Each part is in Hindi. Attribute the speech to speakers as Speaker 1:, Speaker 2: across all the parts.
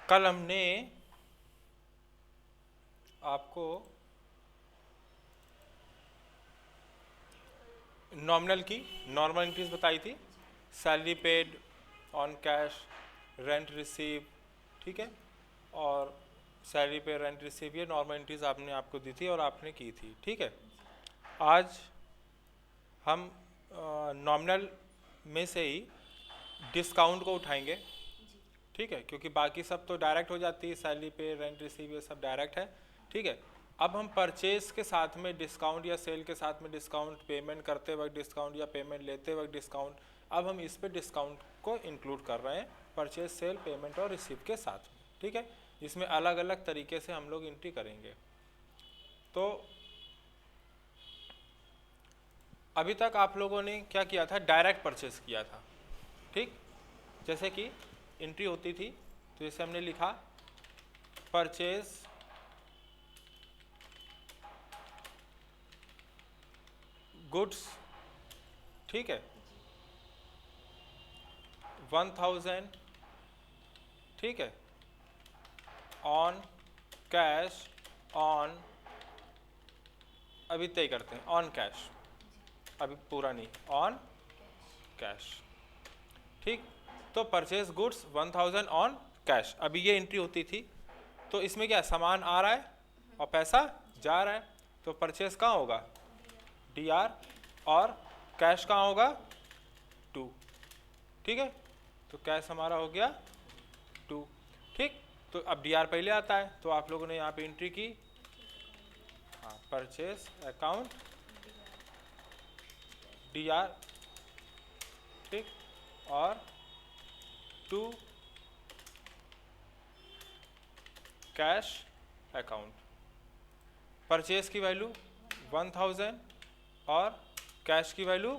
Speaker 1: कल हमने आपको नॉमिनल की नॉर्मल एंट्रीज बताई थी, salary paid, on cash, rent receive, ठीक है, और सैलरी पे रेंट रिसीव, ये नॉर्मल एंट्रीज आपने आपको दी थी और आपने की थी, ठीक है। आज हम नॉमिनल में से ही डिस्काउंट को उठाएंगे, ठीक है, क्योंकि बाकी सब तो डायरेक्ट हो जाती है, सैलरी पे, रेंट रिसीव, ये सब डायरेक्ट है, ठीक है। अब हम परचेज के साथ में डिस्काउंट या सेल के साथ में डिस्काउंट, पेमेंट करते वक्त डिस्काउंट या पेमेंट लेते वक्त डिस्काउंट, अब हम इस पे डिस्काउंट को इंक्लूड कर रहे हैं परचेज, सेल, पेमेंट और रिसीव के साथ में, ठीक है। इसमें अलग अलग तरीके से हम लोग एंट्री करेंगे। तो अभी तक आप लोगों ने क्या किया था, डायरेक्ट परचेज किया था, ठीक। जैसे कि एंट्री होती थी तो जैसे हमने लिखा परचेज गुड्स, ठीक है, 1000, ठीक है, ऑन कैश, ऑन, अभी तय करते हैं ऑन कैश, अभी पूरा नहीं, ऑन कैश, ठीक। तो परचेज गुड्स 1000 ऑन कैश, अभी ये एंट्री होती थी। तो इसमें क्या, सामान आ रहा है और पैसा जा रहा है, तो परचेज कहाँ होगा, DR, और कैश कहाँ होगा, 2, ठीक है। तो कैश हमारा हो गया 2, ठीक। तो अब DR पहले आता है, तो आप लोगों ने यहाँ पे एंट्री की, हाँ, परचेज अकाउंट DR, ठीक, और 2 कैश अकाउंट। परचेज की वैल्यू 1000 और कैश की वैल्यू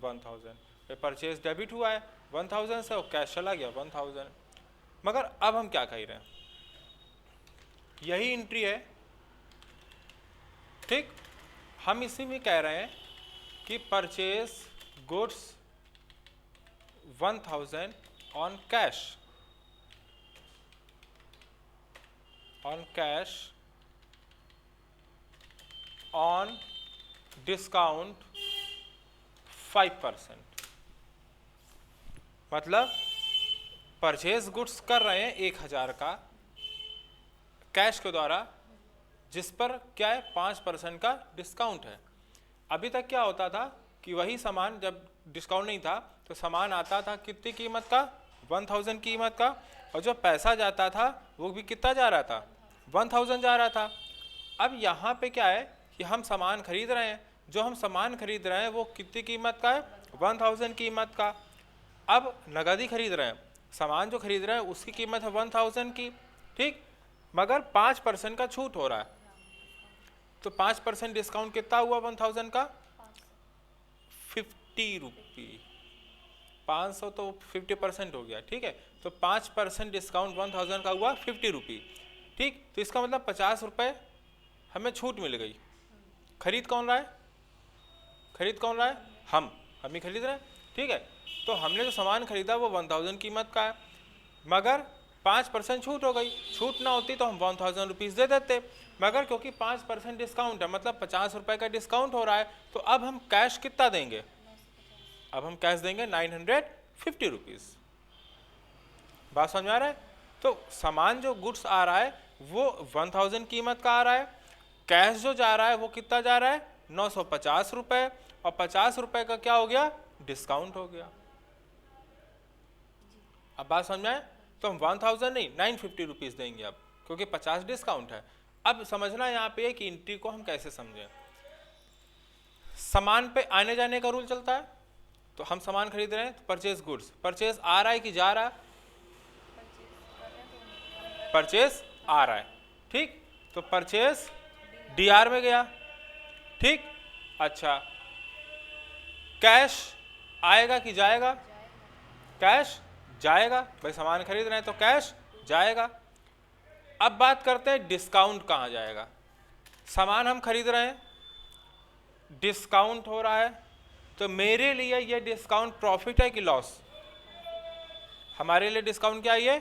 Speaker 1: 1000। परचेज डेबिट हुआ है 1000 से और कैश चला गया 1000। मगर अब हम क्या कह रहे हैं, यही एंट्री है, ठीक। हम इसी में कह रहे हैं कि purchase goods 1000 on cash, on cash, on discount 5%। मतलब परचेज गुड्स कर रहे हैं 1000 का कैश के द्वारा, जिस पर क्या है 5% का डिस्काउंट है। अभी तक क्या होता था कि वही सामान, जब डिस्काउंट नहीं था तो सामान आता था कितनी कीमत का, 1000 कीमत का, और जो पैसा जाता था वो भी कितना जा रहा था, 1000 जा रहा था। अब यहाँ पे क्या है कि हम सामान खरीद रहे हैं, जो हम सामान खरीद रहे हैं वो कितनी कीमत का है, 1000 कीमत का। अब नगदी खरीद रहे हैं, सामान जो खरीद रहे हैं उसकी कीमत है 1000 की, ठीक, मगर 5% का छूट हो रहा है, तो 5% डिस्काउंट कितना हुआ 1000 का, 50 रुपी, 500 तो 50% हो गया, ठीक है। तो 5% डिस्काउंट 1000 का हुआ 50 रुपी, ठीक। तो इसका मतलब 50 रुपये हमें छूट मिल गई। खरीद कौन रहा है, खरीद कौन रहा है, हम ही खरीद रहे हैं, ठीक है। तो हमने जो सामान खरीदा वो 1000 कीमत का है, मगर 5% छूट हो गई। छूट ना होती तो हम 1000 रुपीज़ दे देते, मगर क्योंकि 5% डिस्काउंट है, मतलब 50 रुपये का डिस्काउंट हो रहा है, तो अब हम कैश कितना देंगे, अब हम कैश देंगे 950 रुपीज़। बात समझ में आ रहा है। तो सामान जो गुड्स आ रहा है वो 1000 कीमत का आ रहा है, कैश जो जा रहा है वो कितना जा रहा है 950 रुपये, और 50 रुपये का क्या हो गया, डिस्काउंट हो गया। अब बात समझ में आए। तो हम 1000 नहीं 950 रुपीज़ देंगे अब, क्योंकि 50 डिस्काउंट है। अब समझना यहाँ पे कि एंट्री को हम कैसे समझें। सामान पे आने जाने का रूल चलता है, तो हम सामान खरीद रहे हैं तो परचेज गुड्स, परचेज आ रहा है कि जा रहा है, परचेज आ रहा है, ठीक। तो परचेज DR में गया, ठीक। अच्छा, कैश आएगा कि जाएगा, कैश जाएगा, भाई सामान खरीद रहे हैं तो कैश जाएगा। अब बात करते हैं डिस्काउंट कहाँ जाएगा। सामान हम खरीद रहे हैं, डिस्काउंट हो रहा है, तो मेरे लिए ये डिस्काउंट प्रॉफिट है कि लॉस, हमारे लिए डिस्काउंट क्या है, ये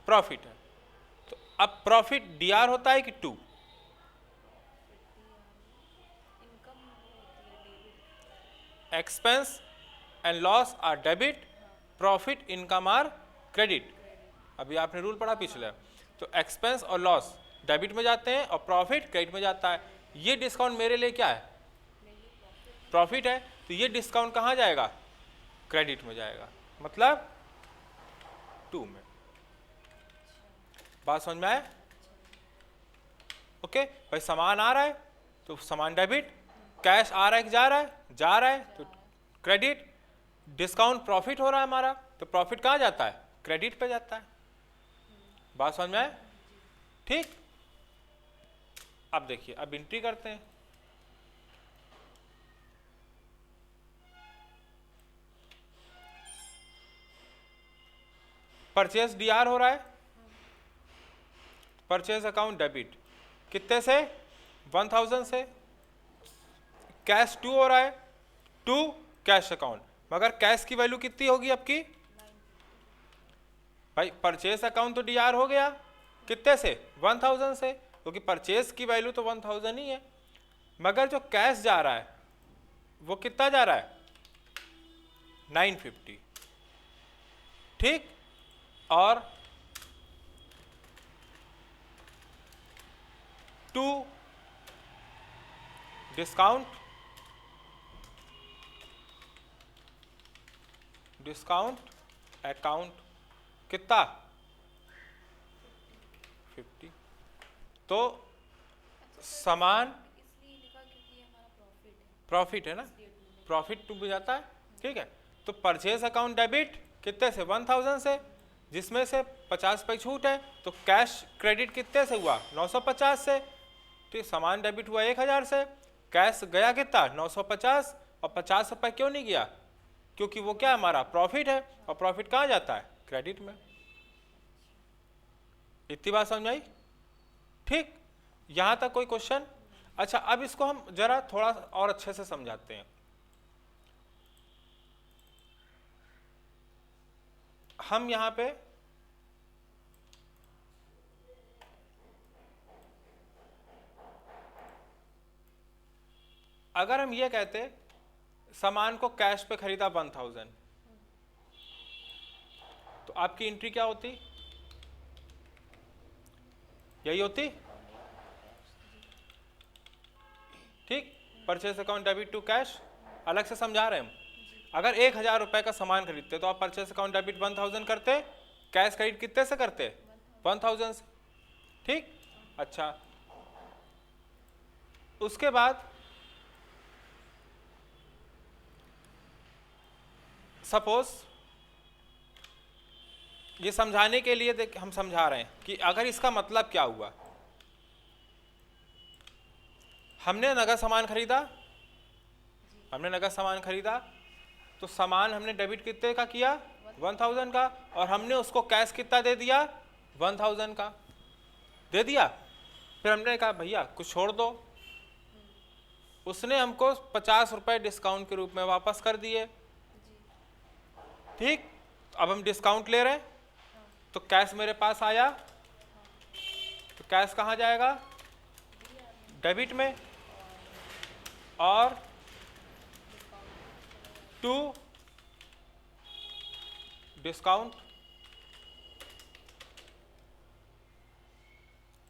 Speaker 1: प्रॉफिट है, अब प्रॉफिट डीआर होता है कि to? Expense and loss are debit, profit income are credit. अभी आपने रूल पढ़ा पिछले, तो एक्सपेंस और लॉस डेबिट में जाते हैं और प्रॉफिट क्रेडिट में जाता है। ये डिस्काउंट मेरे लिए क्या है? प्रॉफिट है, तो ये डिस्काउंट कहाँ जाएगा? क्रेडिट में जाएगा, मतलब टू में। बात समझ में आए? ओके भाई, सामान आ रहा है तो सामान डेबिट, कैश आ रहा है कि जा रहा है? जा रहा है, तो क्रेडिट। डिस्काउंट प्रॉफिट हो रहा है हमारा, तो प्रॉफिट कहाँ जाता है? क्रेडिट पे जाता है। बात समझ में आए? ठीक। अब देखिए, अब एंट्री करते हैं। परचेज डीआर हो रहा है, परचेज अकाउंट डेबिट कितने से? 1000 से। कैश टू हो रहा है, टू कैश अकाउंट, मगर कैश की वैल्यू कितनी होगी आपकी? भाई परचेज अकाउंट तो डीआर हो गया, कितने से? 1000 से, क्योंकि परचेज की वैल्यू तो 1000 ही है, मगर जो कैश जा रहा है वो कितना जा रहा है? 950। ठीक। और टू डिस्काउंट अकाउंट कितना? 50। तो सामान प्रॉफिट है ना, प्रॉफिट टू भी जाता है। ठीक है, तो परचेज अकाउंट डेबिट कितने से? 1000 से, जिसमें से 50 पे छूट है, तो कैश क्रेडिट कितने से हुआ? 950 से। तो सामान डेबिट हुआ 1000 से, कैश गया कितना? 950। और 50 रुपये क्यों नहीं गया? क्योंकि वो क्या हमारा प्रॉफिट है, और प्रॉफिट कहाँ जाता है? क्रेडिट में। इतनी बात समझ आई? ठीक, यहां तक कोई क्वेश्चन? अच्छा, अब इसको हम जरा थोड़ा और अच्छे से समझाते हैं। हम यहां पे अगर हम ये कहते सामान को कैश पे खरीदा 1000, तो आपकी एंट्री क्या होती? यही होती। ठीक, purchase account debit to cash. अलग से समझा रहे हैं हम। अगर 1000 रुपए का सामान खरीदते तो आप परचेस अकाउंट डेबिट 1000 करते, कैश क्रेडिट कितने से करते? 1000 से। ठीक। अच्छा, उसके बाद सपोज ये समझाने के लिए देख हम समझा रहे हैं कि अगर इसका मतलब क्या हुआ, हमने नगद सामान खरीदा, तो सामान हमने डेबिट कितने का किया? 1000 का, और हमने उसको कैश कितना दे दिया? 1000 का दे दिया। फिर हमने कहा भैया कुछ छोड़ दो, उसने हमको 50 रुपए डिस्काउंट के रूप में वापस कर दिए। ठीक, अब हम डिस्काउंट ले रहे हैं, तो कैश मेरे पास आया, तो कैश कहाँ जाएगा? डेबिट में। और टू डिस्काउंट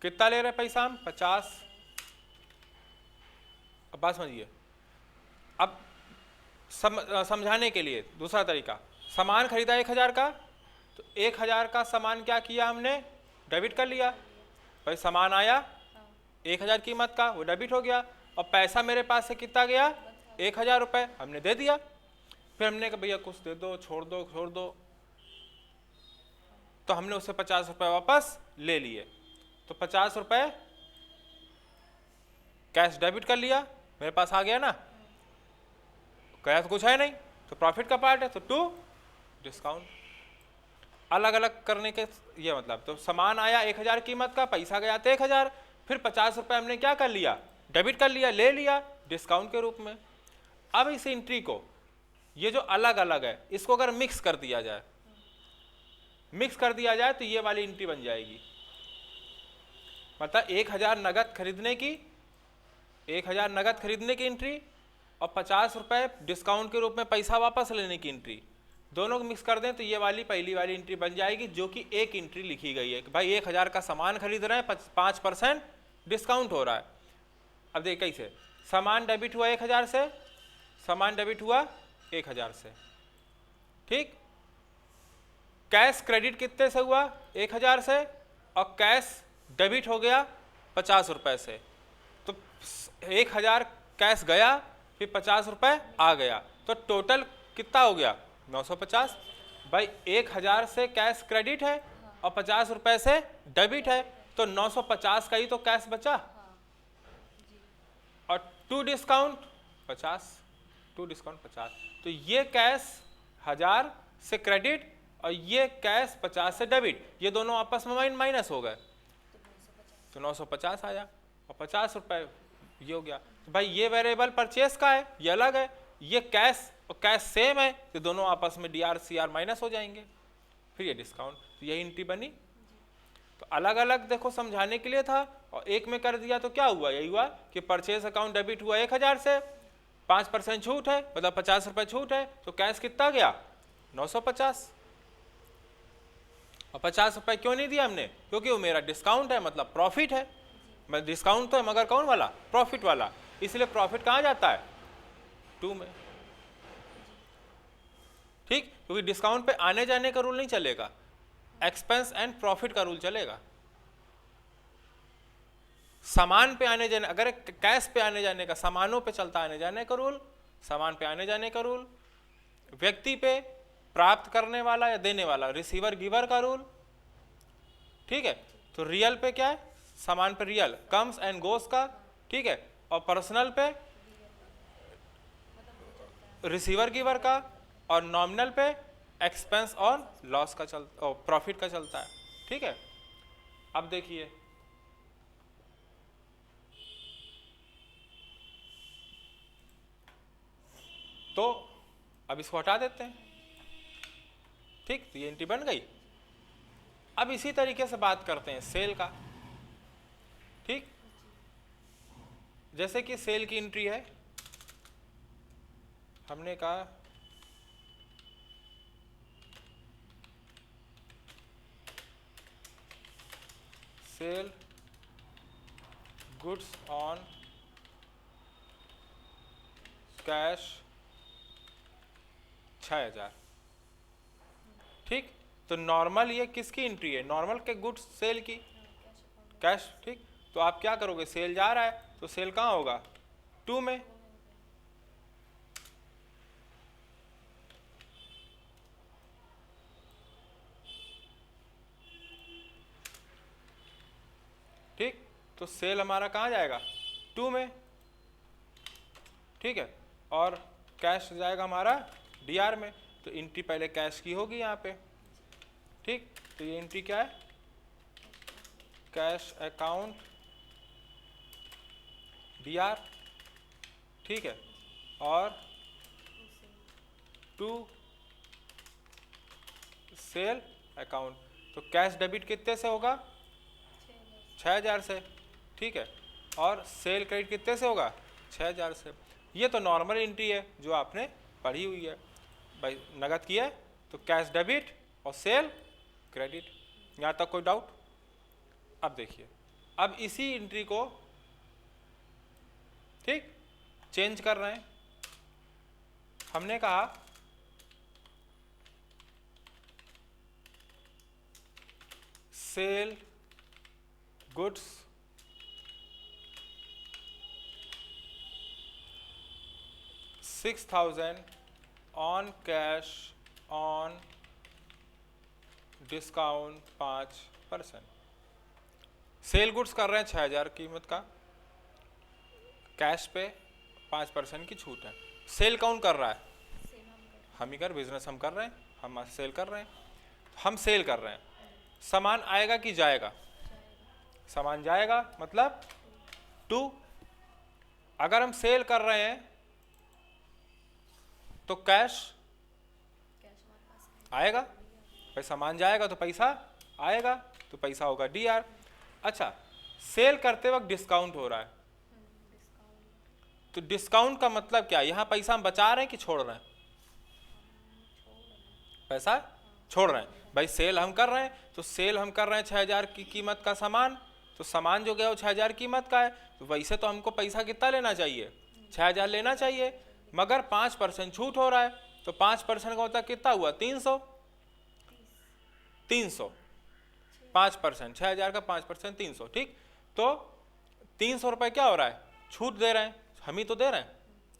Speaker 1: कितना ले रहे हैं पैसा हम? 50। अब बात समझिए, अब समझाने के लिए दूसरा तरीका, सामान खरीदा 1000 का, तो 1000 का सामान क्या किया हमने? डेबिट कर लिया। भाई सामान आया 1000 कीमत का, वो डेबिट हो गया, और पैसा मेरे पास से कितना गया? 1000 रुपये हमने दे दिया। फिर हमने कहा भैया कुछ दे दो, छोड़ दो, तो हमने उससे 50 रुपये वापस ले लिए। तो 50 रुपये कैश डेबिट कर लिया, मेरे पास आ गया ना, कैश कुछ है नहीं, तो प्रॉफिट का पार्ट है, तो टू डिस्काउंट। अलग अलग करने के ये मतलब, तो सामान आया 1000 कीमत का, पैसा गया था 1000, फिर 50 रुपये हमने क्या कर लिया? डेबिट कर लिया, ले लिया डिस्काउंट के रूप में। अब इस एंट्री को, ये जो अलग अलग है, इसको अगर मिक्स कर दिया जाए तो ये वाली एंट्री बन जाएगी। मतलब 1000 नगद खरीदने की, 1000 नगद खरीदने की एंट्री और 50 रुपये डिस्काउंट के रूप में पैसा वापस लेने की एंट्री, दोनों को मिक्स कर दें तो ये वाली पहली वाली एंट्री बन जाएगी, जो कि एक एंट्री लिखी गई है कि भाई 1000 का सामान खरीद रहे हैं, 5% डिस्काउंट हो रहा है। अब देख कैसे, सामान डेबिट हुआ 1000 से, सामान डेबिट हुआ 1000 से, ठीक। कैश क्रेडिट कितने से हुआ, 1000 से, और कैश डेबिट हो गया 50 रुपये से। तो 1000 कैश गया, फिर 50 रुपये आ गया, तो टोटल कितना हो गया, 950। भाई 1000 से कैश क्रेडिट है और 50 रुपये से डेबिट है, तो 950 का ही तो कैश बचा, और 2 डिस्काउंट 50, 2 डिस्काउंट 50, तो ये कैश 1000 से क्रेडिट और ये कैश 50 से डेबिट, ये दोनों आपस में माइनस हो गए, तो 950 आया, और 50 रुपये ये हो गया। तो भाई ये वेरिएबल परचेस का है, ये अलग है, ये कैश और कैश सेम है, तो दोनों आपस में D R C R minus हो जाएंगे, फिर ये डिस्काउंट, तो यही एंट्री बनी। तो अलग अलग देखो समझाने के लिए था, और एक में कर दिया तो क्या हुआ, यही हुआ कि परचेस अकाउंट डेबिट हुआ 1000 से, 5% छूट है, मतलब 50 रुपये छूट है, तो कैश कितना गया 950, और 50 रुपये क्यों नहीं दिया हमने, क्योंकि वो मेरा डिस्काउंट है, मतलब प्रॉफिट है, मैं डिस्काउंट तो है मगर कौन वाला, प्रॉफिट वाला, इसलिए प्रॉफिट कहाँ जाता है 2 में, ठीक, क्योंकि डिस्काउंट पे आने जाने का रूल नहीं चलेगा, एक्सपेंस एंड प्रॉफिट का रूल चलेगा। सामान पे आने जाने, अगर कैश पे आने जाने का, सामानों पे चलता आने जाने का रूल, सामान पे आने जाने का रूल, व्यक्ति पे प्राप्त करने वाला या देने वाला, रिसीवर गिवर का रूल, ठीक है। तो रियल पे क्या है, सामान पे रियल कम्स एंड गोस का, ठीक है, और पर्सनल पे रिसीवर गिवर का, और नॉमिनल पे एक्सपेंस और लॉस का चलता, और प्रॉफिट का चलता है, ठीक है। अब देखिए तो अब इसको हटा देते हैं, ठीक, तो ये एंट्री बन गई। अब इसी तरीके से बात करते हैं सेल का, ठीक, जैसे कि सेल की एंट्री है, हमने कहा सेल गुड्स ऑन कैश 6000, ठीक। तो नॉर्मल ये किसकी एंट्री है, नॉर्मल के गुड्स सेल की, कैश, ठीक। तो आप क्या करोगे, सेल जा रहा है तो सेल कहाँ होगा 2 में, ठीक। तो सेल हमारा कहाँ जाएगा 2 में, ठीक है, और कैश जाएगा हमारा डी आर में। तो एंट्री पहले कैश की होगी यहाँ पे, ठीक। तो ये एंट्री क्या है, कैश अकाउंट डी आर, ठीक है, और 2 सेल अकाउंट। तो कैश डेबिट कितने से होगा 6000 से, ठीक है, और सेल क्रेडिट कितने से होगा 6000 से। ये तो नॉर्मल एंट्री है जो आपने पढ़ी हुई है, भाई नगद किया है तो कैश डेबिट और सेल क्रेडिट, यहाँ तक कोई डाउट। अब देखिए, अब इसी एंट्री को, ठीक, चेंज कर रहे हैं। हमने कहा sell goods $6000 on cash on discount 5%। Sell goods कर रहे हैं 6000 कीमत का, कैश पे 5% की छूट है। सेल कौन कर रहा है, हम ही कर, बिजनेस हम कर रहे हैं, हम सेल कर रहे हैं, हम सेल कर रहे हैं। सामान आएगा कि जाएगा, सामान जाएगा, मतलब 2। अगर हम सेल कर रहे हैं तो कैश आएगा, भाई सामान जाएगा तो पैसा आएगा, तो पैसा होगा डी आर। अच्छा, सेल करते वक्त डिस्काउंट हो रहा है, तो डिस्काउंट का मतलब क्या है? यहाँ पैसा हम बचा रहे हैं कि छोड़ रहे हैं? पैसा छोड़ रहे हैं। भाई सेल हम कर रहे हैं, तो सेल हम कर रहे हैं 6,000 की कीमत का सामान, तो सामान जो गया वो 6,000 कीमत का है, तो वैसे तो हमको पैसा कितना लेना चाहिए? 6,000 लेना चाहिए, मगर 5% छूट हो रहा है, तो 5% का मतलब कितना हुआ? 300। 5%, 6,000 का 5% 300, ठीक। तो 300 रुपये क्या हो रहा है? छूट दे रहे हैं, हम ही तो दे रहे हैं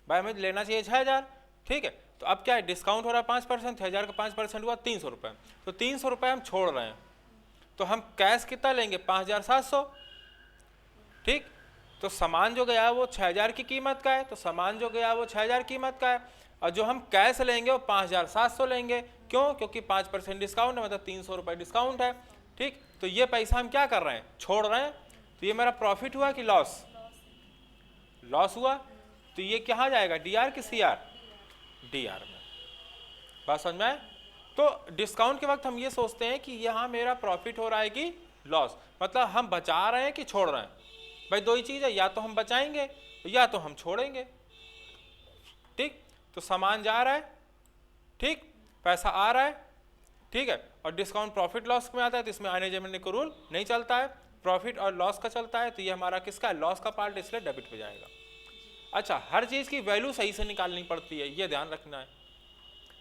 Speaker 1: भाई, हमें लेना चाहिए 6,000, ठीक है। तो अब क्या है? डिस्काउंट हो रहा है 5%, 6,000 का 5% हुआ 300 रुपये, तो 300 रुपये हम छोड़ रहे हैं, तो हम कैश कितना लेंगे? 5,700, ठीक। तो सामान जो गया वो 6,000 की कीमत का है, तो सामान जो गया वो 6,000 कीमत का है, और जो हम कैश लेंगे वो 5,700 लेंगे। क्यों? क्योंकि 5% डिस्काउंट है, मतलब 300 रुपये डिस्काउंट है, ठीक। तो ये पैसा हम क्या कर रहे हैं? छोड़ रहे हैं। तो ये मेरा प्रॉफिट हुआ कि लॉस? लॉस हुआ। तो ये कहाँ जाएगा? डीआर की सीआर? डीआर में। बात समझ में आए? तो डिस्काउंट के वक्त हम ये सोचते हैं कि यहाँ मेरा प्रॉफिट हो रहा है कि लॉस, मतलब हम बचा रहे हैं कि छोड़ रहे हैं? भाई दो ही चीज़ है, या तो हम बचाएंगे या तो हम छोड़ेंगे, ठीक। तो सामान जा रहा है, ठीक, पैसा आ रहा है, ठीक है, और डिस्काउंट प्रॉफिट लॉस में आता है, तो इसमें आने जाने का रूल नहीं चलता है, प्रॉफिट और लॉस का चलता है, तो ये हमारा किसका है? लॉस का पार्ट, इसलिए डेबिट पे जाएगा। अच्छा, हर चीज़ की वैल्यू सही से निकालनी पड़ती है, ये ध्यान रखना है।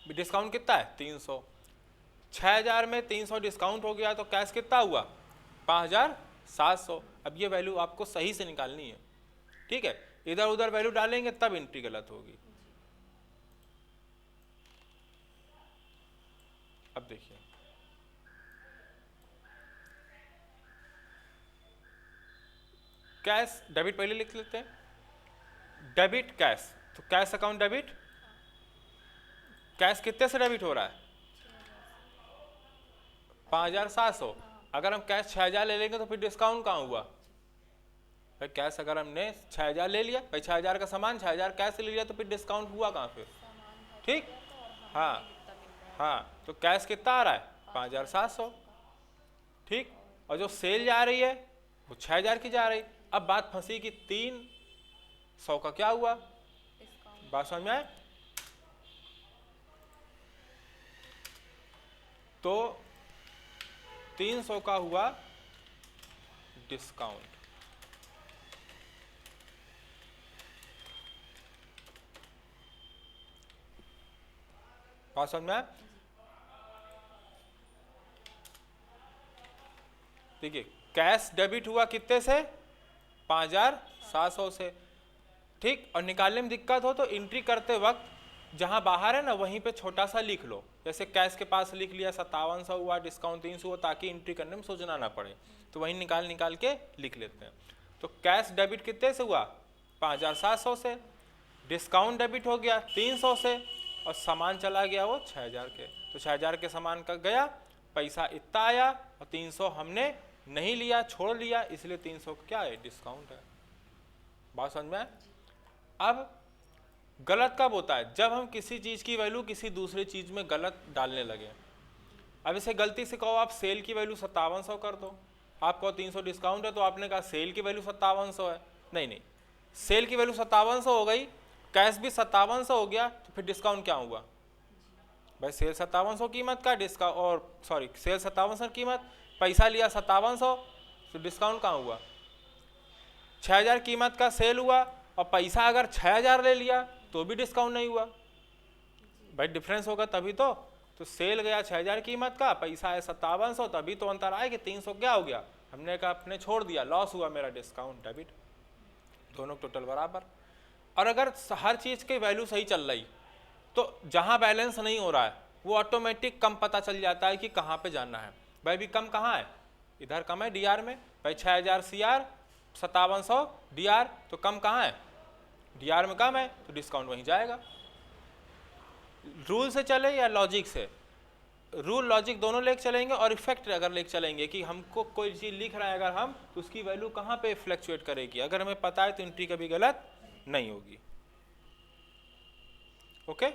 Speaker 1: डिस्काउंट कितना है? 300, 6,000 में 300 डिस्काउंट हो गया, तो कैश कितना हुआ? 5,700। अब ये वैल्यू आपको सही से निकालनी है, ठीक है। इधर उधर वैल्यू डालेंगे तब एंट्री गलत होगी। अब देखिए, कैश डेबिट पहले लिख लेते हैं, डेबिट कैश, तो कैश अकाउंट डेबिट, कैश कितने से डेबिट हो रहा है? 5,700। अगर हम कैश 6,000 ले लेंगे तो फिर डिस्काउंट कहाँ हुआ? भाई कैश अगर हमने 6,000 ले लिया, भाई 6,000 का सामान 6,000 कैश ले लिया, तो फिर डिस्काउंट हुआ कहाँ फिर? ठीक, हाँ हाँ। तो कैश कितना आ रहा है? 5,700, ठीक। और जो सेल जा रही है वो 6,000 की जा रही। अब बात फंसी कि 300 का क्या हुआ? बात समझ में आए? तो 300 का हुआ डिस्काउंट, बात समझ में आए? देखिए, कैश डेबिट हुआ कितने से? 5,700 से, ठीक। और निकालने में दिक्कत हो तो एंट्री करते वक्त जहां बाहर है ना, वहीं पे छोटा सा लिख लो, जैसे कैश के पास लिख लिया 5700 हुआ, डिस्काउंट 300 हुआ, ताकि एंट्री करने में सोचना ना पड़े, तो वहीं निकाल के लिख लेते हैं। तो कैश डेबिट कितने से हुआ? 5,700 से, डिस्काउंट डेबिट हो गया 300 से, और सामान चला गया वो 6,000 के, तो 6,000 के सामान का गया, पैसा इतना आया, और 300 हमने नहीं लिया, छोड़ लिया, इसलिए 300 क्या है? डिस्काउंट है। बात समझ में आए? अब गलत कब होता है? जब हम किसी चीज़ की वैल्यू किसी दूसरी चीज़ में गलत डालने लगे। अब इसे गलती से कहो आप सेल की वैल्यू 5700 कर दो, आप कहो 300 डिस्काउंट है, तो आपने कहा सेल की वैल्यू 5700 है। नहीं नहीं, सेल की वैल्यू 5700 हो गई, कैश भी 5700 हो गया, तो फिर डिस्काउंट क्या हुआ? भाई सेल 5700 कीमत का, डिस्काउंट और सॉरी सेल 5700 कीमत, पैसा लिया 5700, तो डिस्काउंट कहाँ हुआ? 6,000 कीमत का सेल हुआ, और पैसा अगर 6,000 ले लिया तो भी डिस्काउंट नहीं हुआ। भाई डिफरेंस होगा तभी तो सेल गया 6,000 कीमत का, पैसा है 5700, तभी तो अंतर आए कि 300 क्या हो गया? हमने कहा अपने छोड़ दिया, लॉस हुआ मेरा, डिस्काउंट डेबिट, दोनों टोटल बराबर। और अगर हर चीज़ की वैल्यू सही चल रही, तो जहाँ बैलेंस नहीं हो रहा है वो ऑटोमेटिक कम पता चल जाता है कि कहाँ पे जाना है। भाई भी कम कहाँ है? इधर कम है डीआर में, भाई 6,000 सीआर 5700 डीआर, तो कम कहाँ है? डीआर में कम है, तो डिस्काउंट वहीं जाएगा। रूल से चले या लॉजिक से? रूल लॉजिक दोनों लेके चलेंगे, और इफेक्ट अगर लेके चलेंगे कि हमको कोई चीज़ लिख रहा है अगर हम, तो उसकी वैल्यू कहाँ पे फ्लक्चुएट करेगी, अगर हमें पता है तो एंट्री कभी गलत नहीं होगी। ओके।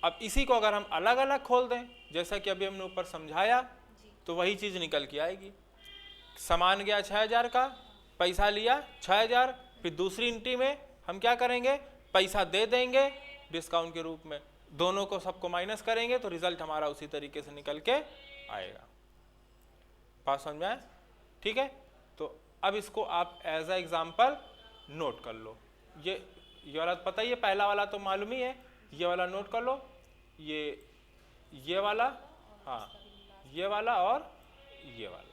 Speaker 1: अब इसी को अगर हम अलग अलग खोल दें, जैसा कि अभी हमने ऊपर समझाया, तो वही चीज़ निकल के आएगी। सामान गया 6,000 का, पैसा लिया 6,000, फिर दूसरी एंट्री में हम क्या करेंगे, पैसा दे देंगे डिस्काउंट के रूप में, दोनों को सबको माइनस करेंगे तो रिजल्ट हमारा उसी तरीके से निकल के आएगा। बात समझ में आए? ठीक है, तो अब इसको आप एज अ एग्जाम्पल नोट कर लो। ये वाला पता ही है, पहला वाला तो मालूम ही है, ये वाला नोट कर लो, ये वाला, हाँ ये वाला और ये वाला।